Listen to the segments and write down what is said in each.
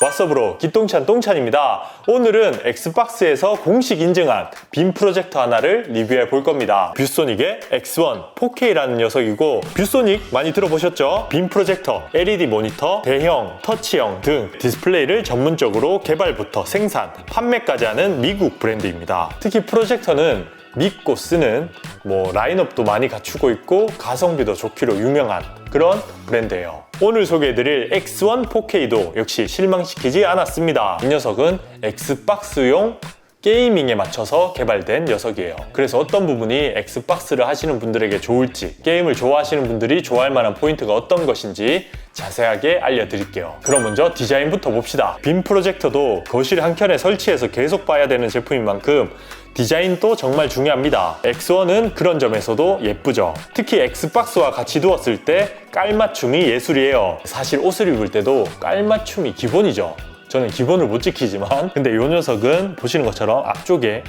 왓썹으로 기똥찬 똥찬입니다. 오늘은 엑스박스에서 공식 인증한 빔 프로젝터 하나를 리뷰해 볼 겁니다. 뷰소닉의 X1 4K라는 녀석이고, 뷰소닉 많이 들어보셨죠? 빔 프로젝터, LED 모니터, 대형, 터치형 등 디스플레이를 전문적으로 개발부터 생산, 판매까지 하는 미국 브랜드입니다. 특히 프로젝터는 믿고 쓰는 라인업도 많이 갖추고 있고 가성비도 좋기로 유명한 그런 브랜드예요. 오늘 소개해드릴 X1 4K도 역시 실망시키지 않았습니다. 이 녀석은 엑스박스용 게이밍에 맞춰서 개발된 녀석이에요. 그래서 어떤 부분이 엑스박스를 하시는 분들에게 좋을지, 게임을 좋아하시는 분들이 좋아할 만한 포인트가 어떤 것인지 자세하게 알려드릴게요. 그럼 먼저 디자인부터 봅시다. 빔 프로젝터도 거실 한켠에 설치해서 계속 봐야 되는 제품인 만큼 디자인도 정말 중요합니다. X1은 그런 점에서도 예쁘죠. 특히 엑스박스와 같이 두었을 때 깔맞춤이 예술이에요. 사실 옷을 입을 때도 깔맞춤이 기본이죠. 저는 기본을 못 지키지만, 근데 이 녀석은 보시는 것처럼 앞쪽에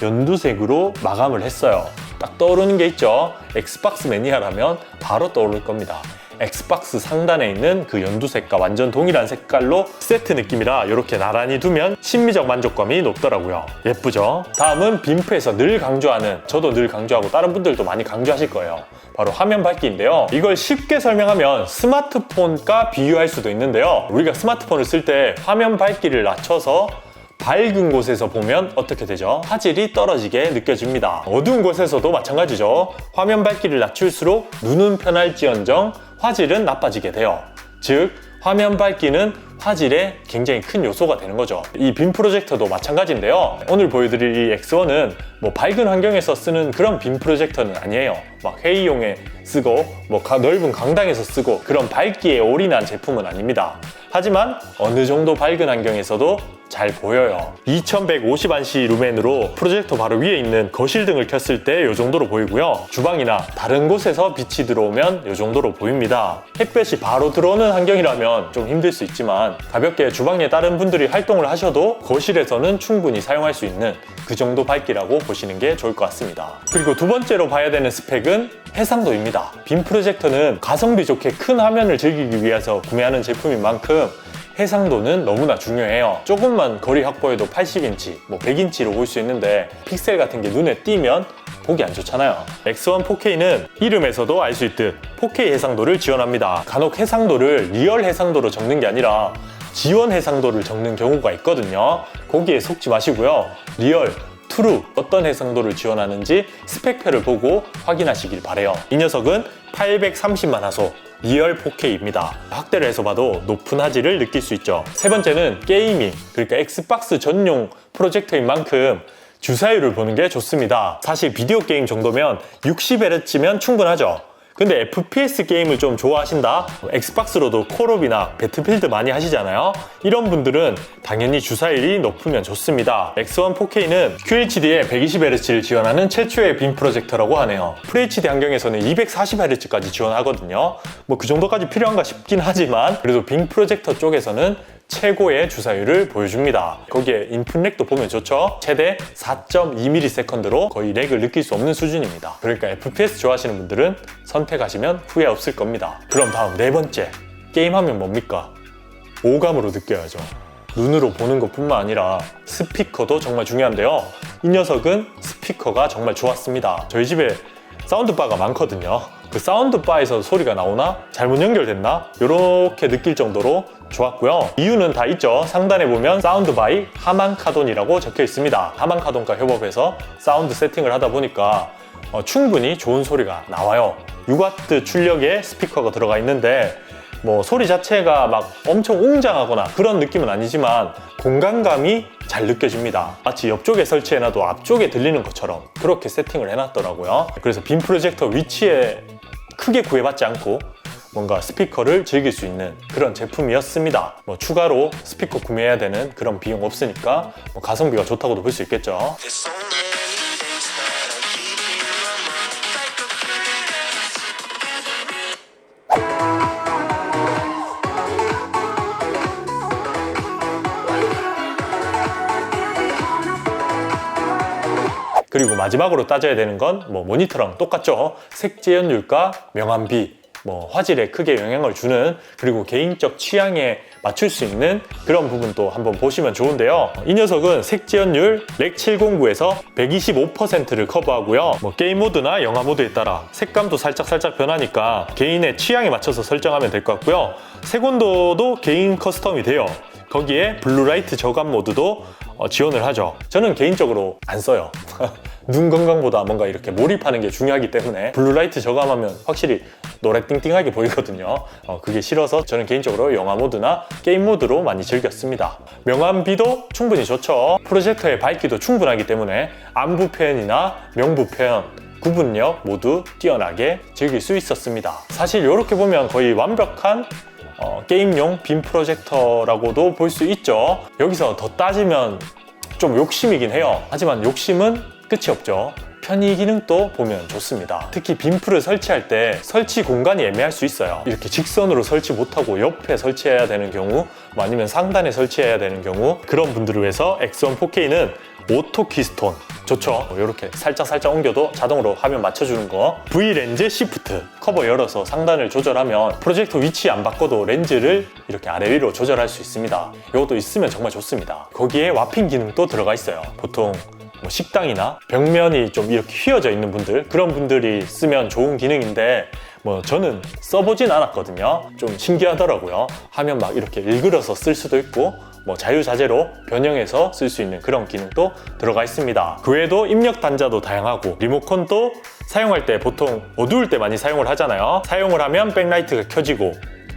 연두색으로 마감을 했어요. 딱 떠오르는 게 있죠. 엑스박스 매니아라면 바로 떠오를 겁니다. 엑스박스 상단에 있는 그 연두색과 완전 동일한 색깔로 세트 느낌이라 이렇게 나란히 두면 심미적 만족감이 높더라고요. 예쁘죠? 다음은 빔프에서 늘 강조하는, 저도 늘 강조하고 다른 분들도 많이 강조하실 거예요. 바로 화면 밝기인데요. 이걸 쉽게 설명하면 스마트폰과 비유할 수도 있는데요. 우리가 스마트폰을 쓸 때 화면 밝기를 낮춰서 밝은 곳에서 보면 어떻게 되죠? 화질이 떨어지게 느껴집니다. 어두운 곳에서도 마찬가지죠. 화면 밝기를 낮출수록 눈은 편할지언정 화질은 나빠지게 돼요. 즉, 화면 밝기는 화질에 굉장히 큰 요소가 되는 거죠. 이 빔 프로젝터도 마찬가지인데요. 오늘 보여드릴 이 X1은 밝은 환경에서 쓰는 그런 빔 프로젝터는 아니에요. 막 회의용에 쓰고 넓은 강당에서 쓰고 그런 밝기에 올인한 제품은 아닙니다. 하지만 어느 정도 밝은 환경에서도 잘 보여요. 2150안시 루멘으로 프로젝터 바로 위에 있는 거실 등을 켰을 때 이 정도로 보이고요. 주방이나 다른 곳에서 빛이 들어오면 이 정도로 보입니다. 햇볕이 바로 들어오는 환경이라면 좀 힘들 수 있지만, 가볍게 주방에 다른 분들이 활동을 하셔도 거실에서는 충분히 사용할 수 있는 그 정도 밝기라고 보시는 게 좋을 것 같습니다. 그리고 두 번째로 봐야 되는 스펙은 해상도입니다. 빔 프로젝터는 가성비 좋게 큰 화면을 즐기기 위해서 구매하는 제품인 만큼 해상도는 너무나 중요해요. 조금만 거리 확보해도 80인치, 100인치로 볼 수 있는데 픽셀 같은 게 눈에 띄면 보기 안 좋잖아요. X1 4K는 이름에서도 알 수 있듯 4K 해상도를 지원합니다. 간혹 해상도를 리얼 해상도로 적는 게 아니라 지원 해상도를 적는 경우가 있거든요. 거기에 속지 마시고요. 리얼, 트루 어떤 해상도를 지원하는지 스펙표를 보고 확인하시길 바래요. 이 녀석은 830만 화소 리얼 4K입니다. 확대를 해서 봐도 높은 화질을 느낄 수 있죠. 세 번째는 게이밍, 그러니까 엑스박스 전용 프로젝터인 만큼 주사율을 보는 게 좋습니다. 사실 비디오 게임 정도면 60Hz면 충분하죠. 근데 FPS 게임을 좀 좋아하신다? 엑스박스로도 콜옵이나 배틀필드 많이 하시잖아요? 이런 분들은 당연히 주사율이 높으면 좋습니다. X1 4K는 QHD에 120Hz를 지원하는 최초의 빔 프로젝터라고 하네요. FHD 환경에서는 240Hz까지 지원하거든요. 그 정도까지 필요한가 싶긴 하지만, 그래도 빔 프로젝터 쪽에서는 최고의 주사율을 보여줍니다. 거기에 인풋 렉도 보면 좋죠? 최대 4.2ms/s로 거의 렉을 느낄 수 없는 수준입니다. 그러니까 FPS 좋아하시는 분들은 선택하시면 후회 없을 겁니다. 그럼 다음 네 번째, 게임하면 뭡니까? 오감으로 느껴야죠. 눈으로 보는 것뿐만 아니라 스피커도 정말 중요한데요. 이 녀석은 스피커가 정말 좋았습니다. 저희 집에 사운드바가 많거든요. 그 사운드바에서 소리가 나오나? 잘못 연결됐나? 이렇게 느낄 정도로 좋았고요. 이유는 다 있죠. 상단에 보면 사운드 바이 하만카돈이라고 적혀 있습니다. 하만카돈과 협업해서 사운드 세팅을 하다 보니까 충분히 좋은 소리가 나와요. 6W 출력의 스피커가 들어가 있는데 소리 자체가 막 엄청 웅장하거나 그런 느낌은 아니지만 공간감이 잘 느껴집니다. 마치 옆쪽에 설치해놔도 앞쪽에 들리는 것처럼 그렇게 세팅을 해놨더라고요. 그래서 빔 프로젝터 위치에 크게 구애받지 않고 뭔가 스피커를 즐길 수 있는 그런 제품이었습니다. 추가로 스피커 구매해야 되는 그런 비용 없으니까 가성비가 좋다고도 볼 수 있겠죠. 그리고 마지막으로 따져야 되는 건 모니터랑 똑같죠. 색재현율과 명암비, 화질에 크게 영향을 주는, 그리고 개인적 취향에 맞출 수 있는 그런 부분도 한번 보시면 좋은데요. 이 녀석은 색지연율 렉 709에서 125%를 커버하고요. 뭐 게임 모드나 영화 모드에 따라 색감도 살짝 변하니까 개인의 취향에 맞춰서 설정하면 될 것 같고요. 색온도도 개인 커스텀이 돼요. 거기에 블루라이트 저감 모드도 지원을 하죠. 저는 개인적으로 안 써요. 눈 건강보다 뭔가 이렇게 몰입하는 게 중요하기 때문에 블루라이트 저감하면 확실히 노래 띵띵하게 보이거든요. 그게 싫어서 저는 개인적으로 영화 모드나 게임 모드로 많이 즐겼습니다. 명암비도 충분히 좋죠. 프로젝터의 밝기도 충분하기 때문에 안부 표현이나 명부 표현, 구분력 모두 뛰어나게 즐길 수 있었습니다. 사실 이렇게 보면 거의 완벽한 게임용 빔 프로젝터라고도 볼 수 있죠. 여기서 더 따지면 좀 욕심이긴 해요. 하지만 욕심은 끝이 없죠. 편의 기능도 보면 좋습니다. 특히 빔프를 설치할 때 설치 공간이 애매할 수 있어요. 이렇게 직선으로 설치 못하고 옆에 설치해야 되는 경우, 뭐 아니면 상단에 설치해야 되는 경우, 그런 분들을 위해서 X1 4K는 오토 키스톤 좋죠. 이렇게 살짝 옮겨도 자동으로 화면 맞춰주는 거. V렌즈 시프트 커버 열어서 상단을 조절하면 프로젝터 위치 안 바꿔도 렌즈를 이렇게 아래 위로 조절할 수 있습니다. 이것도 있으면 정말 좋습니다. 거기에 와핑 기능도 들어가 있어요. 보통 뭐 식당이나 벽면이 좀 이렇게 휘어져 있는 분들, 그런 분들이 쓰면 좋은 기능인데 뭐 저는 써보진 않았거든요. 좀 신기하더라고요. 화면 막 이렇게 일그러서 쓸 수도 있고 뭐 자유자재로 변형해서 쓸 수 있는 그런 기능도 들어가 있습니다. 그 외에도 입력 단자도 다양하고 리모컨도 사용할 때 보통 어두울 때 많이 사용을 하잖아요. 사용을 하면 백라이트가 켜지고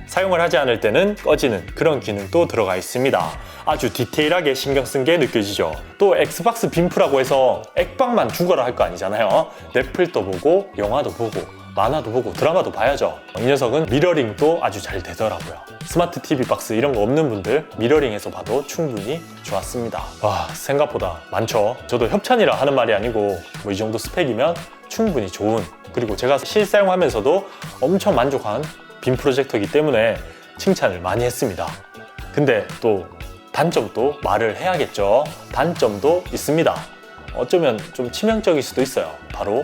사용을 하지 않을 때는 꺼지는 그런 기능도 들어가 있습니다. 아주 디테일하게 신경 쓴 게 느껴지죠. 또 엑스박스 빔프라고 해서 액박만 죽어라 할 거 아니잖아요. 넷플도 보고 영화도 보고 만화도 보고 드라마도 봐야죠. 이 녀석은 미러링도 아주 잘 되더라고요. 스마트 TV 박스 이런 거 없는 분들 미러링해서 봐도 충분히 좋았습니다. 와, 생각보다 많죠. 저도 협찬이라 하는 말이 아니고 뭐 이 정도 스펙이면 충분히 좋은, 그리고 제가 실사용하면서도 엄청 만족한 빔 프로젝터이기 때문에 칭찬을 많이 했습니다. 근데 또 단점도 말을 해야겠죠. 단점도 있습니다. 어쩌면 좀 치명적일 수도 있어요. 바로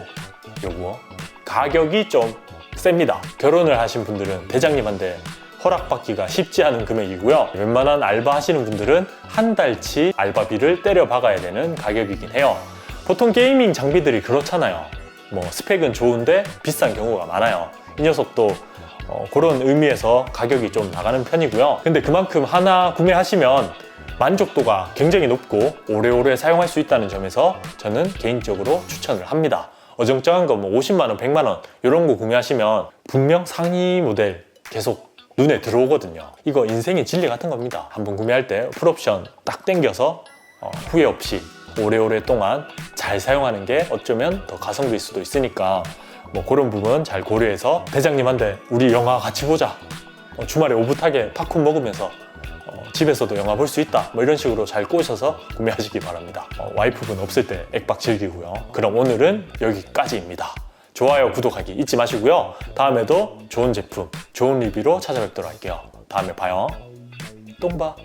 요거, 가격이 좀 셉니다. 결혼을 하신 분들은 대장님한테 허락받기가 쉽지 않은 금액이고요. 웬만한 알바 하시는 분들은 한 달치 알바비를 때려 박아야 되는 가격이긴 해요. 보통 게이밍 장비들이 그렇잖아요. 뭐 스펙은 좋은데 비싼 경우가 많아요. 이 녀석도 그런 의미에서 가격이 좀 나가는 편이고요. 근데 그만큼 하나 구매하시면 만족도가 굉장히 높고 오래오래 사용할 수 있다는 점에서 저는 개인적으로 추천을 합니다. 어정쩡한 거 뭐 50만원, 100만원 이런 거 구매하시면 분명 상위 모델 계속 눈에 들어오거든요. 이거 인생의 진리 같은 겁니다. 한번 구매할 때 풀옵션 딱 땡겨서 후회 없이 오래오래 동안 잘 사용하는 게 어쩌면 더 가성비일 수도 있으니까 뭐 그런 부분 잘 고려해서 대장님한테 우리 영화 같이 보자, 주말에 오붓하게 팝콘 먹으면서 집에서도 영화 볼 수 있다, 뭐 이런 식으로 잘 꼬셔서 구매하시기 바랍니다. 와이프분 없을 때 액박 즐기고요. 그럼 오늘은 여기까지입니다. 좋아요, 구독하기 잊지 마시고요. 다음에도 좋은 제품, 좋은 리뷰로 찾아뵙도록 할게요. 다음에 봐요. 똥봐.